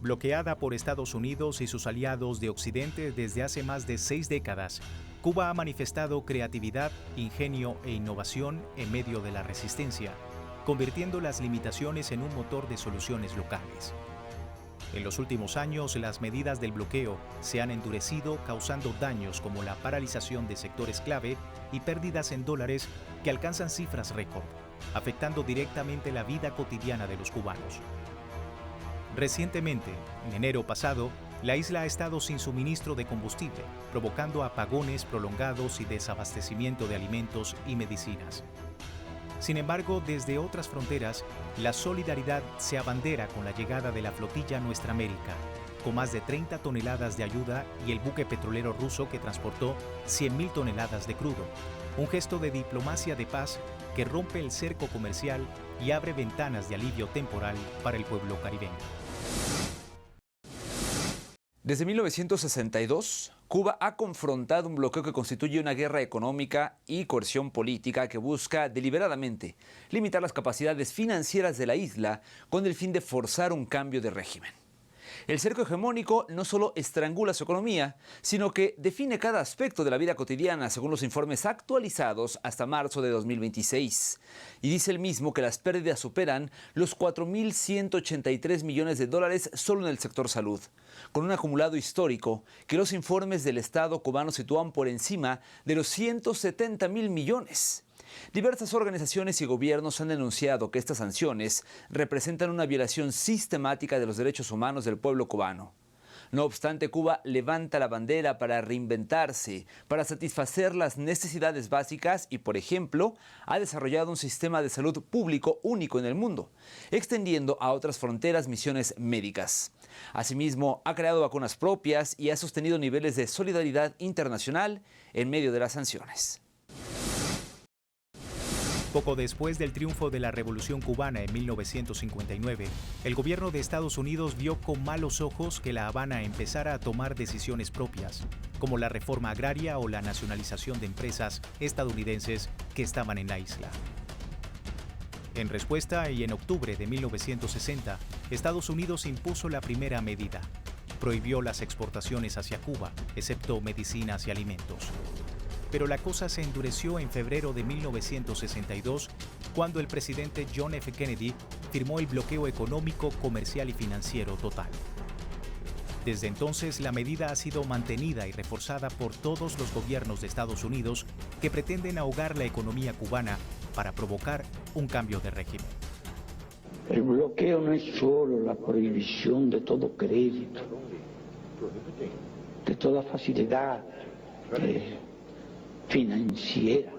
Bloqueada por Estados Unidos y sus aliados de Occidente desde hace más de 6 décadas, Cuba ha manifestado creatividad, ingenio e innovación en medio de la resistencia, convirtiendo las limitaciones en un motor de soluciones locales. En los últimos años, las medidas del bloqueo se han endurecido, causando daños como la paralización de sectores clave y pérdidas en dólares que alcanzan cifras récord, afectando directamente la vida cotidiana de los cubanos. Recientemente, en enero pasado, la isla ha estado sin suministro de combustible, provocando apagones prolongados y desabastecimiento de alimentos y medicinas. Sin embargo, desde otras fronteras, la solidaridad se abandera con la llegada de la flotilla Nuestra América, con más de 30 toneladas de ayuda y el buque petrolero ruso que transportó 100.000 toneladas de crudo, un gesto de diplomacia de paz que rompe el cerco comercial y abre ventanas de alivio temporal para el pueblo caribeño. Desde 1962, Cuba ha confrontado un bloqueo que constituye una guerra económica y coerción política que busca deliberadamente limitar las capacidades financieras de la isla con el fin de forzar un cambio de régimen. El cerco hegemónico no solo estrangula su economía, sino que define cada aspecto de la vida cotidiana según los informes actualizados hasta marzo de 2026. Y dice el mismo que las pérdidas superan los 4.183 millones de dólares solo en el sector salud, con un acumulado histórico que los informes del Estado cubano sitúan por encima de los 170.000 millones. Diversas organizaciones y gobiernos han denunciado que estas sanciones representan una violación sistemática de los derechos humanos del pueblo cubano. No obstante, Cuba levanta la bandera para reinventarse, para satisfacer las necesidades básicas y, por ejemplo, ha desarrollado un sistema de salud público único en el mundo, extendiendo a otras fronteras misiones médicas. Asimismo, ha creado vacunas propias y ha sostenido niveles de solidaridad internacional en medio de las sanciones. Poco después del triunfo de la Revolución Cubana en 1959, el gobierno de Estados Unidos vio con malos ojos que La Habana empezara a tomar decisiones propias, como la reforma agraria o la nacionalización de empresas estadounidenses que estaban en la isla. En respuesta, y en octubre de 1960, Estados Unidos impuso la primera medida. Prohibió las exportaciones hacia Cuba, excepto medicinas y alimentos. Pero la cosa se endureció en febrero de 1962, cuando el presidente John F. Kennedy firmó el bloqueo económico, comercial y financiero total. Desde entonces, la medida ha sido mantenida y reforzada por todos los gobiernos de Estados Unidos que pretenden ahogar la economía cubana para provocar un cambio de régimen. El bloqueo no es solo la prohibición de todo crédito, de toda facilidad financiera.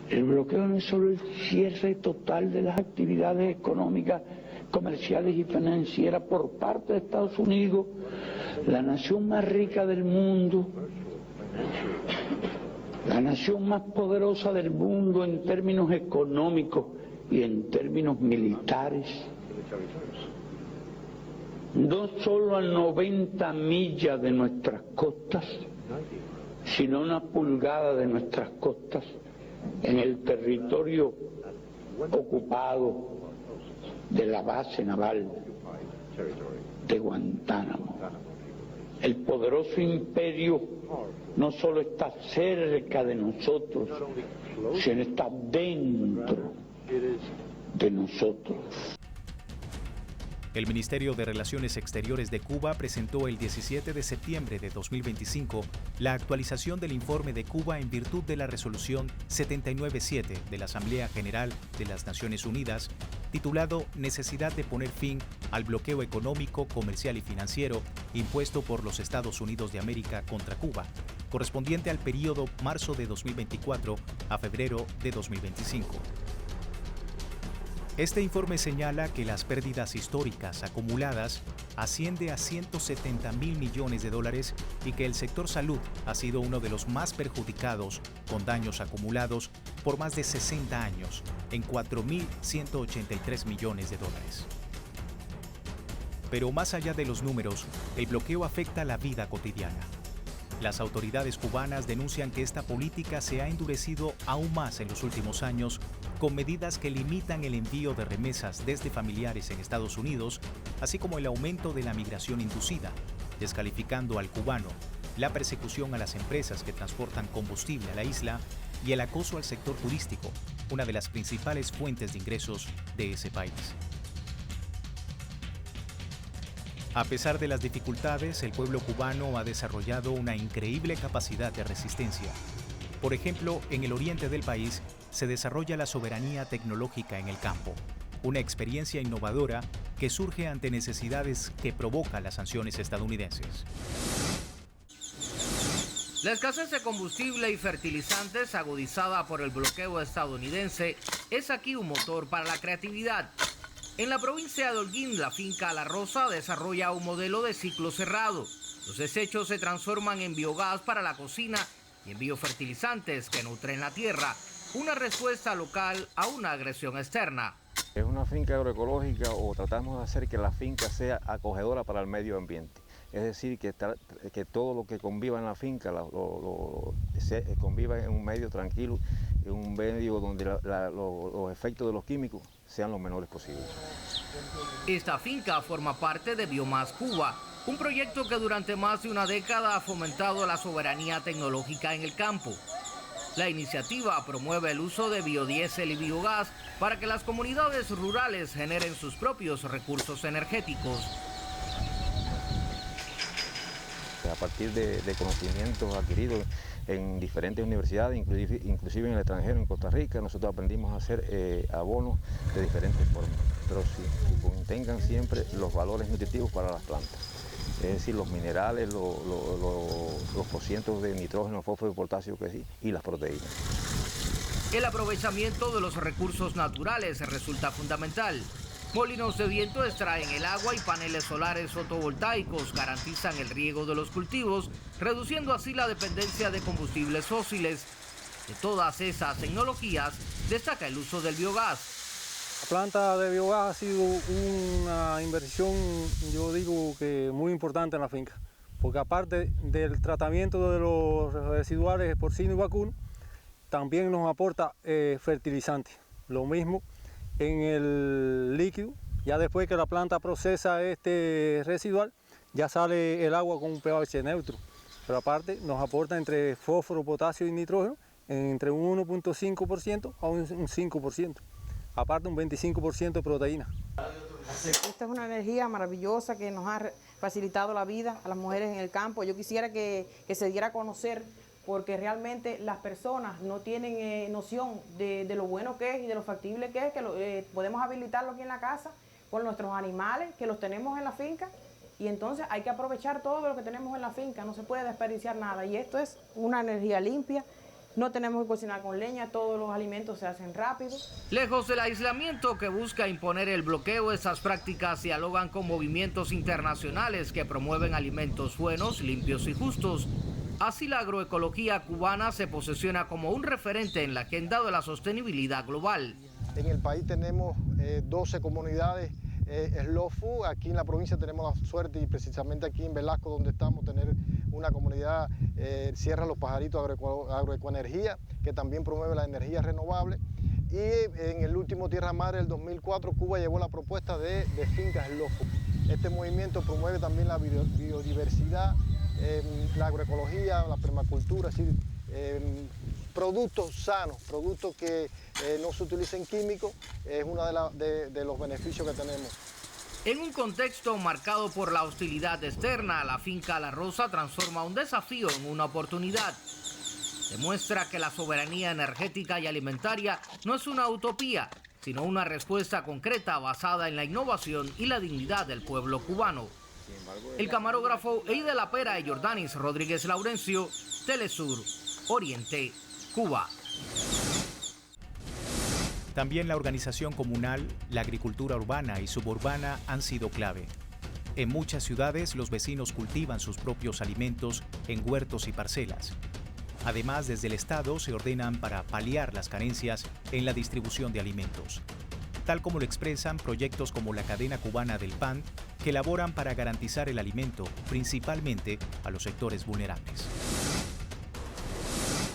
El bloqueo no es solo el cierre total de las actividades económicas, comerciales y financieras por parte de Estados Unidos, la nación más rica del mundo, la nación más poderosa del mundo en términos económicos y en términos militares. No solo a 90 millas de nuestras costas, sino una pulgada de nuestras costas en el territorio ocupado de la base naval de Guantánamo. El poderoso imperio no solo está cerca de nosotros, sino está dentro de nosotros. El Ministerio de Relaciones Exteriores de Cuba presentó el 17 de septiembre de 2025 la actualización del informe de Cuba en virtud de la Resolución 797 de la Asamblea General de las Naciones Unidas, titulado Necesidad de poner fin al bloqueo económico, comercial y financiero impuesto por los Estados Unidos de América contra Cuba, correspondiente al período marzo de 2024 a febrero de 2025. Este informe señala que las pérdidas históricas acumuladas asciende a 170.000 millones de dólares y que el sector salud ha sido uno de los más perjudicados, con daños acumulados por más de 60 años, en 4.183 millones de dólares. Pero más allá de los números, el bloqueo afecta la vida cotidiana. Las autoridades cubanas denuncian que esta política se ha endurecido aún más en los últimos años con medidas que limitan el envío de remesas desde familiares en Estados Unidos, así como el aumento de la migración inducida, descalificando al cubano, la persecución a las empresas que transportan combustible a la isla y el acoso al sector turístico, una de las principales fuentes de ingresos de ese país. A pesar de las dificultades, el pueblo cubano ha desarrollado una increíble capacidad de resistencia. Por ejemplo, en el oriente del país se desarrolla la soberanía tecnológica en el campo, una experiencia innovadora que surge ante necesidades que provocan las sanciones estadounidenses. La escasez de combustible y fertilizantes agudizada por el bloqueo estadounidense es aquí un motor para la creatividad. En la provincia de Holguín, la finca La Rosa desarrolla un modelo de ciclo cerrado. Los desechos se transforman en biogás para la cocina y en biofertilizantes que nutren la tierra, una respuesta local a una agresión externa. Es una finca agroecológica, o tratamos de hacer que la finca sea acogedora para el medio ambiente. Es decir, que todo lo que conviva en la finca conviva en un medio tranquilo, en un medio donde los efectos de los químicos sean los menores posibles. Esta finca forma parte de Biomás Cuba, un proyecto que durante más de una década ha fomentado la soberanía tecnológica en el campo. La iniciativa promueve el uso de biodiesel y biogás para que las comunidades rurales generen sus propios recursos energéticos. A partir de conocimientos adquiridos en diferentes universidades, inclusive en el extranjero, en Costa Rica, nosotros aprendimos a hacer abonos de diferentes formas, pero sí, que contengan siempre los valores nutritivos para las plantas. Es decir, los minerales, los porcientos de nitrógeno, fósforo y potasio que sí, y las proteínas. El aprovechamiento de los recursos naturales resulta fundamental. Molinos de viento extraen el agua y paneles solares fotovoltaicos garantizan el riego de los cultivos, reduciendo así la dependencia de combustibles fósiles. De todas esas tecnologías, destaca el uso del biogás. La planta de biogás ha sido una inversión, yo digo que muy importante en la finca, porque aparte del tratamiento de los residuales porcino y vacuno, también nos aporta fertilizantes. Lo mismo en el líquido, ya después que la planta procesa este residual, ya sale el agua con un pH neutro. Pero aparte nos aporta entre fósforo, potasio y nitrógeno entre un 1.5% a un 5%. Aparte un 25% de proteína. Esta es una energía maravillosa que nos ha facilitado la vida a las mujeres en el campo. Yo quisiera que se diera a conocer, porque realmente las personas no tienen noción de lo bueno que es y de lo factible que es, que podemos habilitarlo aquí en la casa con nuestros animales, que los tenemos en la finca, y entonces hay que aprovechar todo lo que tenemos en la finca, no se puede desperdiciar nada, y esto es una energía limpia. No tenemos que cocinar con leña, todos los alimentos se hacen rápido. Lejos del aislamiento que busca imponer el bloqueo, esas prácticas dialogan con movimientos internacionales que promueven alimentos buenos, limpios y justos. Así la agroecología cubana se posiciona como un referente en la agenda de la sostenibilidad global. En el país tenemos 12 comunidades slow food. Aquí en la provincia tenemos la suerte, y precisamente aquí en Velasco, donde estamos, tener una comunidad Sierra Los Pajaritos Agroecoenergía, que también promueve la energía renovable. Y en el último Tierra Madre del 2004, Cuba llevó la propuesta de fincas slow food. Este movimiento promueve también la biodiversidad, la agroecología, la permacultura, es decir, productos sanos, productos que no se utilicen químicos, es uno de los beneficios que tenemos. En un contexto marcado por la hostilidad externa, la finca La Rosa transforma un desafío en una oportunidad. Demuestra que la soberanía energética y alimentaria no es una utopía, sino una respuesta concreta basada en la innovación y la dignidad del pueblo cubano. El camarógrafo Eide La Pera y Jordanis Rodríguez Laurencio, Telesur, Oriente, Cuba. También la organización comunal, la agricultura urbana y suburbana han sido clave. En muchas ciudades los vecinos cultivan sus propios alimentos en huertos y parcelas. Además, desde el Estado se ordenan para paliar las carencias en la distribución de alimentos, tal como lo expresan proyectos como la Cadena Cubana del Pan, que elaboran para garantizar el alimento, principalmente a los sectores vulnerables.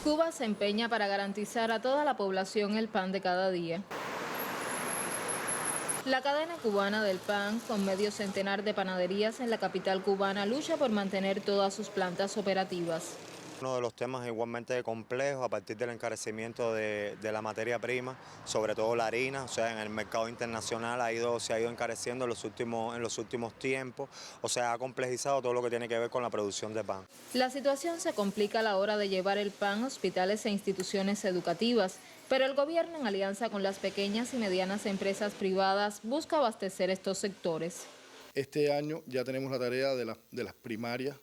Cuba se empeña para garantizar a toda la población el pan de cada día. La cadena cubana del pan, con medio centenar de panaderías en la capital cubana, lucha por mantener todas sus plantas operativas. Uno de los temas igualmente complejos a partir del encarecimiento de la materia prima, sobre todo la harina, o sea, en el mercado internacional se ha ido encareciendo en los últimos tiempos, o sea, ha complejizado todo lo que tiene que ver con la producción de pan. La situación se complica a la hora de llevar el pan a hospitales e instituciones educativas, pero el gobierno, en alianza con las pequeñas y medianas empresas privadas, busca abastecer estos sectores. Este año ya tenemos la tarea de las primarias,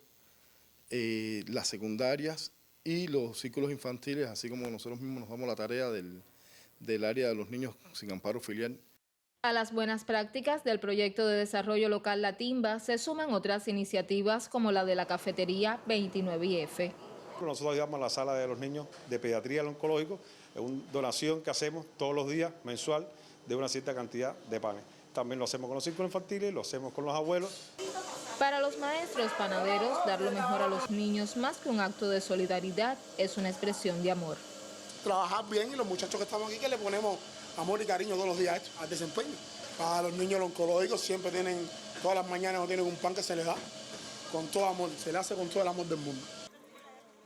las secundarias y los círculos infantiles, así como nosotros mismos nos damos la tarea del área de los niños sin amparo filial. A las buenas prácticas del proyecto de desarrollo local La Timba se suman otras iniciativas como la de la cafetería 29F. Nosotros ayudamos a la sala de los niños de pediatría y oncológico, es una donación que hacemos todos los días, mensual, de una cierta cantidad de panes. También lo hacemos con los círculos infantiles, lo hacemos con los abuelos. Para los maestros panaderos, dar lo mejor a los niños, más que un acto de solidaridad, es una expresión de amor. Trabajar bien y los muchachos que estamos aquí, que le ponemos amor y cariño todos los días al desempeño. Para los niños oncológicos siempre todas las mañanas tienen un pan que se les da con todo amor, se le hace con todo el amor del mundo.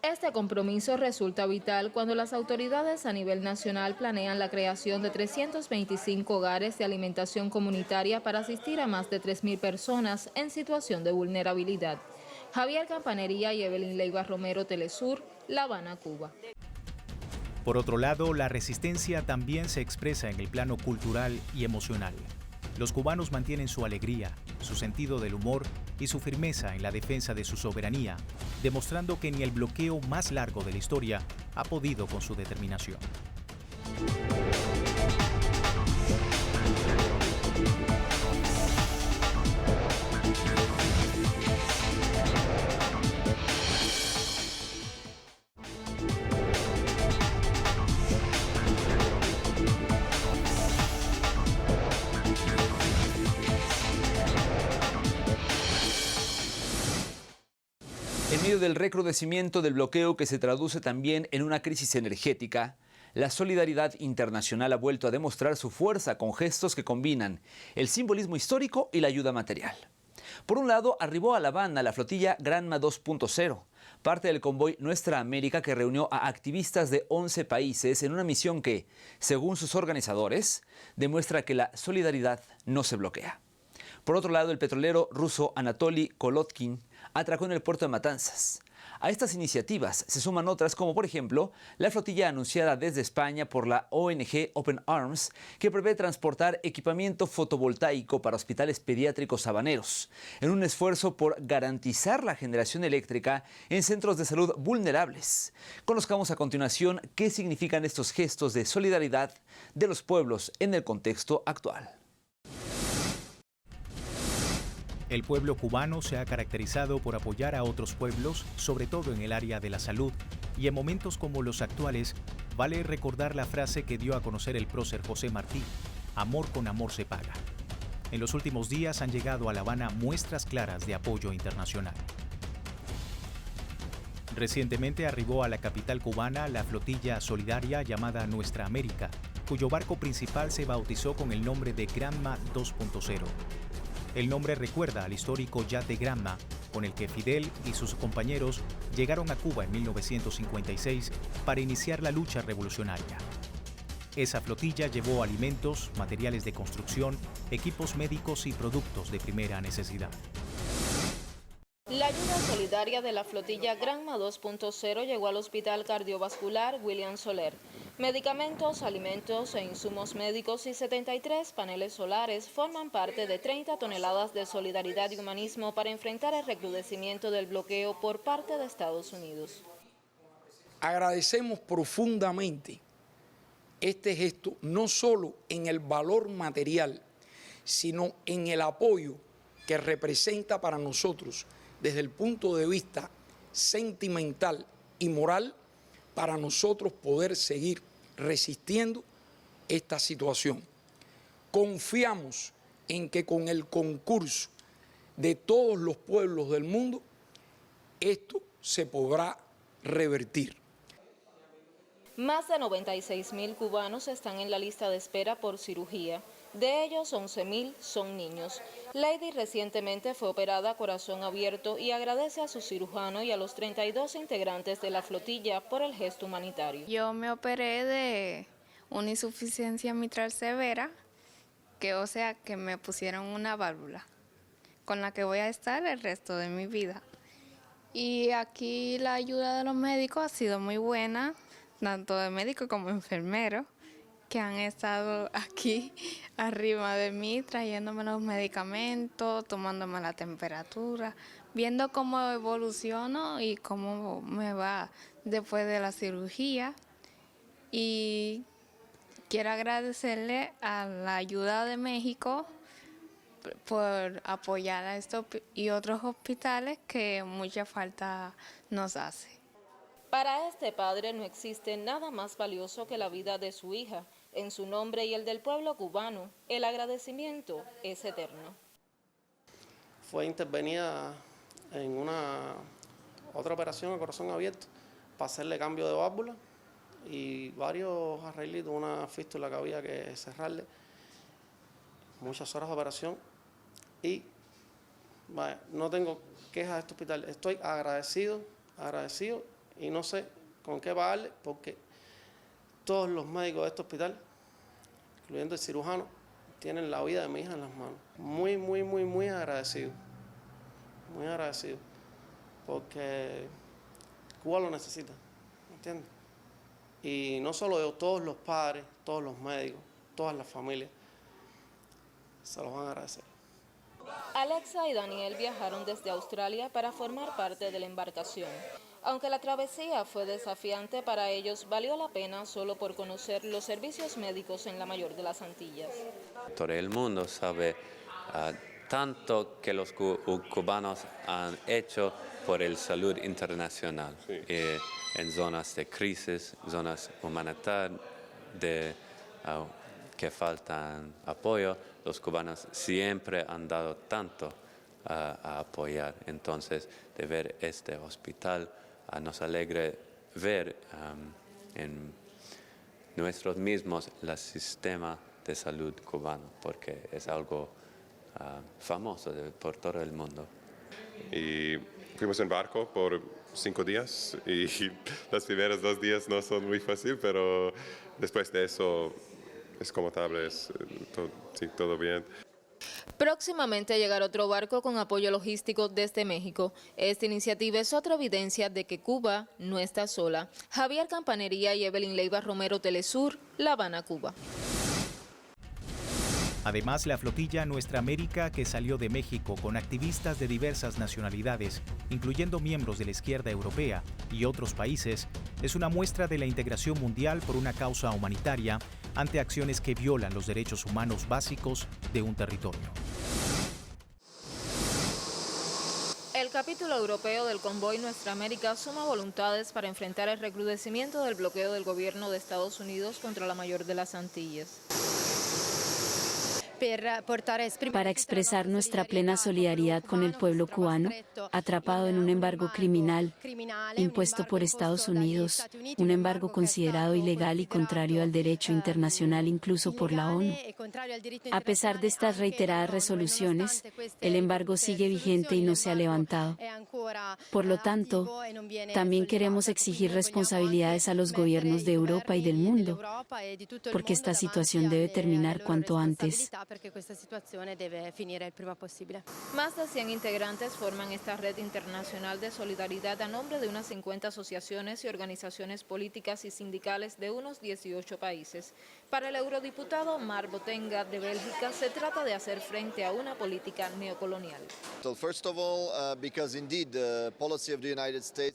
Este compromiso resulta vital cuando las autoridades a nivel nacional planean la creación de 325 hogares de alimentación comunitaria para asistir a más de 3.000 personas en situación de vulnerabilidad. Javier Campanería y Evelyn Leiva Romero, Telesur, La Habana, Cuba. Por otro lado, la resistencia también se expresa en el plano cultural y emocional. Los cubanos mantienen su alegría, su sentido del humor y su firmeza en la defensa de su soberanía, demostrando que ni el bloqueo más largo de la historia ha podido con su determinación. En medio del recrudecimiento del bloqueo que se traduce también en una crisis energética, la solidaridad internacional ha vuelto a demostrar su fuerza con gestos que combinan el simbolismo histórico y la ayuda material. Por un lado, arribó a La Habana la flotilla Granma 2.0, parte del convoy Nuestra América que reunió a activistas de 11 países en una misión que, según sus organizadores, demuestra que la solidaridad no se bloquea. Por otro lado, el petrolero ruso Anatoly Kolotkin atracó en el puerto de Matanzas. A estas iniciativas se suman otras como, por ejemplo, la flotilla anunciada desde España por la ONG Open Arms, que prevé transportar equipamiento fotovoltaico para hospitales pediátricos habaneros, en un esfuerzo por garantizar la generación eléctrica en centros de salud vulnerables. Conozcamos a continuación qué significan estos gestos de solidaridad de los pueblos en el contexto actual. El pueblo cubano se ha caracterizado por apoyar a otros pueblos, sobre todo en el área de la salud, y en momentos como los actuales, vale recordar la frase que dio a conocer el prócer José Martí: amor con amor se paga. En los últimos días han llegado a La Habana muestras claras de apoyo internacional. Recientemente arribó a la capital cubana la flotilla solidaria llamada Nuestra América, cuyo barco principal se bautizó con el nombre de Granma 2.0. El nombre recuerda al histórico yate Granma, con el que Fidel y sus compañeros llegaron a Cuba en 1956 para iniciar la lucha revolucionaria. Esa flotilla llevó alimentos, materiales de construcción, equipos médicos y productos de primera necesidad. La ayuda solidaria de la flotilla Granma 2.0 llegó al Hospital Cardiovascular William Soler. Medicamentos, alimentos e insumos médicos y 73 paneles solares forman parte de 30 toneladas de solidaridad y humanismo para enfrentar el recrudecimiento del bloqueo por parte de Estados Unidos. Agradecemos profundamente este gesto, no solo en el valor material, sino en el apoyo que representa para nosotros desde el punto de vista sentimental y moral, para nosotros poder seguir resistiendo esta situación. Confiamos en que con el concurso de todos los pueblos del mundo, esto se podrá revertir. Más de 96.000 cubanos están en la lista de espera por cirugía. De ellos, 11.000 son niños. Lady recientemente fue operada a corazón abierto y agradece a su cirujano y a los 32 integrantes de la flotilla por el gesto humanitario. Yo me operé de una insuficiencia mitral severa, o sea que me pusieron una válvula con la que voy a estar el resto de mi vida. Y aquí la ayuda de los médicos ha sido muy buena, tanto de médicos como enfermeros, que han estado aquí arriba de mí, trayéndome los medicamentos, tomándome la temperatura, viendo cómo evoluciono y cómo me va después de la cirugía. Y quiero agradecerle a la ayuda de México por apoyar a estos y otros hospitales que mucha falta nos hace. Para este padre no existe nada más valioso que la vida de su hija. En su nombre y el del pueblo cubano, el agradecimiento es eterno. Fue intervenida en otra operación a corazón abierto para hacerle cambio de válvula y varios arreglitos, una fístula que había que cerrarle, muchas horas de operación y vaya, no tengo quejas de este hospital. Estoy agradecido y no sé con qué pagarle porque todos los médicos de este hospital, incluyendo el cirujano, tienen la vida de mi hija en las manos. Muy agradecido. Muy agradecido. Porque Cuba lo necesita, ¿entiendes? Y no solo yo, todos los padres, todos los médicos, todas las familias, se los van a agradecer. Alexa y Daniel viajaron desde Australia para formar parte de la embarcación. Aunque la travesía fue desafiante para ellos, valió la pena solo por conocer los servicios médicos en la mayor de las Antillas. Todo el mundo sabe tanto que los cubanos han hecho por la salud internacional, sí. En zonas de crisis, zonas humanitarias que faltan apoyo, los cubanos siempre han dado tanto a apoyar. Entonces, de ver este hospital, nos alegra ver en nosotros mismos el sistema de salud cubano, porque es algo famoso por todo el mundo. Y fuimos en barco por 5 días y los primeros 2 días no son muy fáciles, pero después de eso es confortable, todo bien. Próximamente llegará otro barco con apoyo logístico desde México. Esta iniciativa es otra evidencia de que Cuba no está sola. Javier Campanería y Evelyn Leiva Romero, Telesur, La Habana, Cuba. Además, la flotilla Nuestra América, que salió de México con activistas de diversas nacionalidades, incluyendo miembros de la izquierda europea y otros países, es una muestra de la integración mundial por una causa humanitaria ante acciones que violan los derechos humanos básicos de un territorio. El capítulo europeo del convoy Nuestra América suma voluntades para enfrentar el recrudecimiento del bloqueo del gobierno de Estados Unidos contra la mayor de las Antillas. Para expresar nuestra plena solidaridad con el pueblo cubano, atrapado en un embargo criminal impuesto por Estados Unidos, un embargo considerado ilegal y contrario al derecho internacional incluso por la ONU. A pesar de estas reiteradas resoluciones, el embargo sigue vigente y no se ha levantado. Por lo tanto, también queremos exigir responsabilidades a los gobiernos de Europa y del mundo, porque esta situación debe terminar cuanto antes. Más de 100 integrantes forman esta red internacional de solidaridad a nombre de unas 50 asociaciones y organizaciones políticas y sindicales de unos 18 países. Para el eurodiputado Marc Botenga de Bélgica, se trata de hacer frente a una política neocolonial.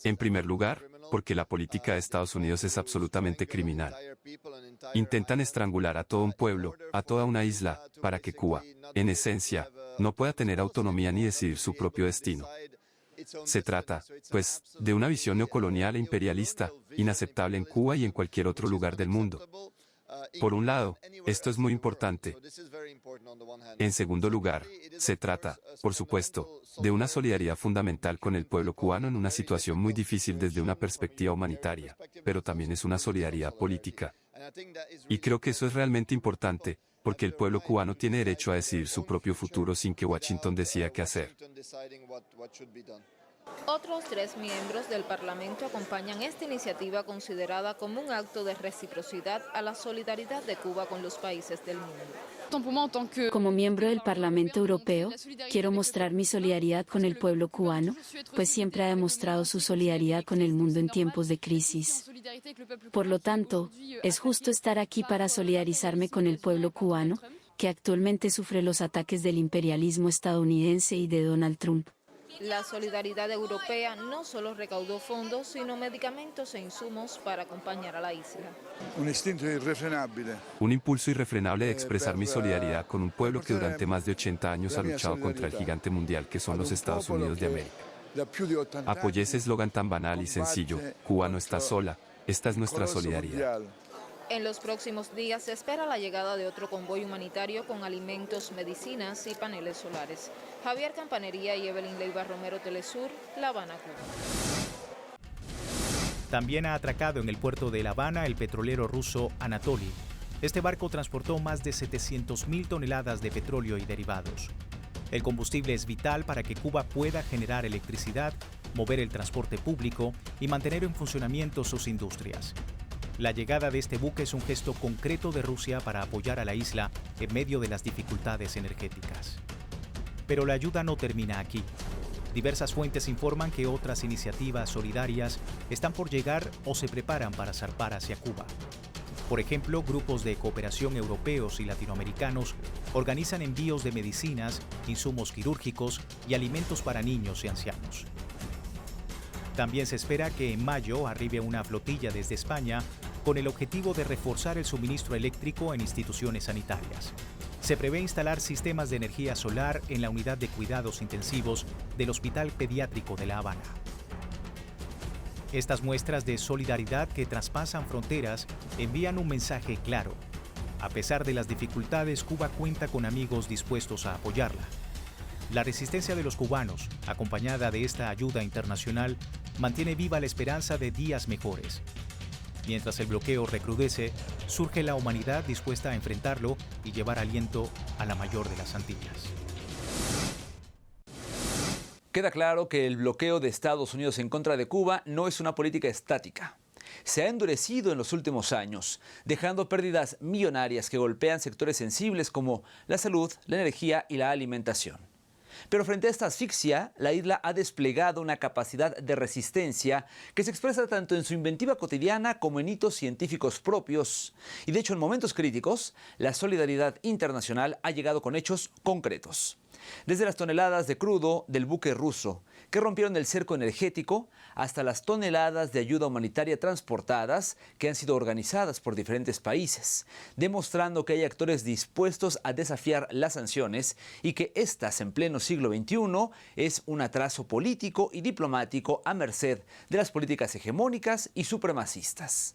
En primer lugar, porque la política de Estados Unidos es absolutamente criminal. Intentan estrangular a todo un pueblo, a toda una isla, para que Cuba, en esencia, no pueda tener autonomía ni decidir su propio destino. Se trata, pues, de una visión neocolonial e imperialista, inaceptable en Cuba y en cualquier otro lugar del mundo. Por un lado, esto es muy importante. En segundo lugar, se trata, por supuesto, de una solidaridad fundamental con el pueblo cubano en una situación muy difícil desde una perspectiva humanitaria, pero también es una solidaridad política. Y creo que eso es realmente importante, porque el pueblo cubano tiene derecho a decidir su propio futuro sin que Washington decida qué hacer. Otros 3 miembros del Parlamento acompañan esta iniciativa considerada como un acto de reciprocidad a la solidaridad de Cuba con los países del mundo. Como miembro del Parlamento Europeo, quiero mostrar mi solidaridad con el pueblo cubano, pues siempre ha demostrado su solidaridad con el mundo en tiempos de crisis. Por lo tanto, es justo estar aquí para solidarizarme con el pueblo cubano, que actualmente sufre los ataques del imperialismo estadounidense y de Donald Trump. La solidaridad europea no solo recaudó fondos, sino medicamentos e insumos para acompañar a la isla. Un impulso irrefrenable de expresar mi solidaridad con un pueblo que durante más de 80 años ha luchado contra el gigante mundial que son los Estados Unidos de América. Apoyé ese eslogan tan banal y sencillo: Cuba no está sola, esta es nuestra solidaridad. En los próximos días se espera la llegada de otro convoy humanitario con alimentos, medicinas y paneles solares. Javier Campanería y Evelyn Leiva Romero, Telesur, La Habana, Cuba. También ha atracado en el puerto de La Habana el petrolero ruso Anatoly. Este barco transportó más de 700.000 toneladas de petróleo y derivados. El combustible es vital para que Cuba pueda generar electricidad, mover el transporte público y mantener en funcionamiento sus industrias. La llegada de este buque es un gesto concreto de Rusia para apoyar a la isla en medio de las dificultades energéticas. Pero la ayuda no termina aquí. Diversas fuentes informan que otras iniciativas solidarias están por llegar o se preparan para zarpar hacia Cuba. Por ejemplo, grupos de cooperación europeos y latinoamericanos organizan envíos de medicinas, insumos quirúrgicos y alimentos para niños y ancianos. También se espera que en mayo arribe una flotilla desde España con el objetivo de reforzar el suministro eléctrico en instituciones sanitarias. Se prevé instalar sistemas de energía solar en la unidad de cuidados intensivos del Hospital Pediátrico de La Habana. Estas muestras de solidaridad que traspasan fronteras envían un mensaje claro. A pesar de las dificultades, Cuba cuenta con amigos dispuestos a apoyarla. La resistencia de los cubanos, acompañada de esta ayuda internacional, mantiene viva la esperanza de días mejores. Mientras el bloqueo recrudece, surge la humanidad dispuesta a enfrentarlo y llevar aliento a la mayor de las Antillas. Queda claro que el bloqueo de Estados Unidos en contra de Cuba no es una política estática. Se ha endurecido en los últimos años, dejando pérdidas millonarias que golpean sectores sensibles como la salud, la energía y la alimentación. Pero frente a esta asfixia, la isla ha desplegado una capacidad de resistencia que se expresa tanto en su inventiva cotidiana como en hitos científicos propios. Y de hecho, en momentos críticos, la solidaridad internacional ha llegado con hechos concretos. Desde las toneladas de crudo del buque ruso, que rompieron el cerco energético, hasta las toneladas de ayuda humanitaria transportadas que han sido organizadas por diferentes países, demostrando que hay actores dispuestos a desafiar las sanciones y que estas en pleno siglo XXI es un atraso político y diplomático a merced de las políticas hegemónicas y supremacistas.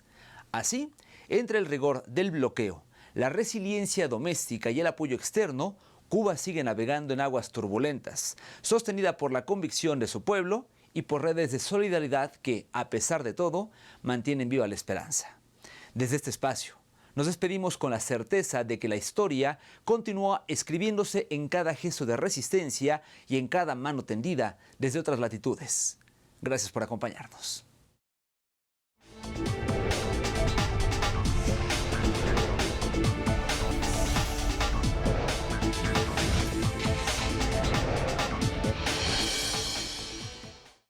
Así, entre el rigor del bloqueo, la resiliencia doméstica y el apoyo externo, Cuba sigue navegando en aguas turbulentas, sostenida por la convicción de su pueblo y por redes de solidaridad que, a pesar de todo, mantienen viva la esperanza. Desde este espacio, nos despedimos con la certeza de que la historia continúa escribiéndose en cada gesto de resistencia y en cada mano tendida desde otras latitudes. Gracias por acompañarnos.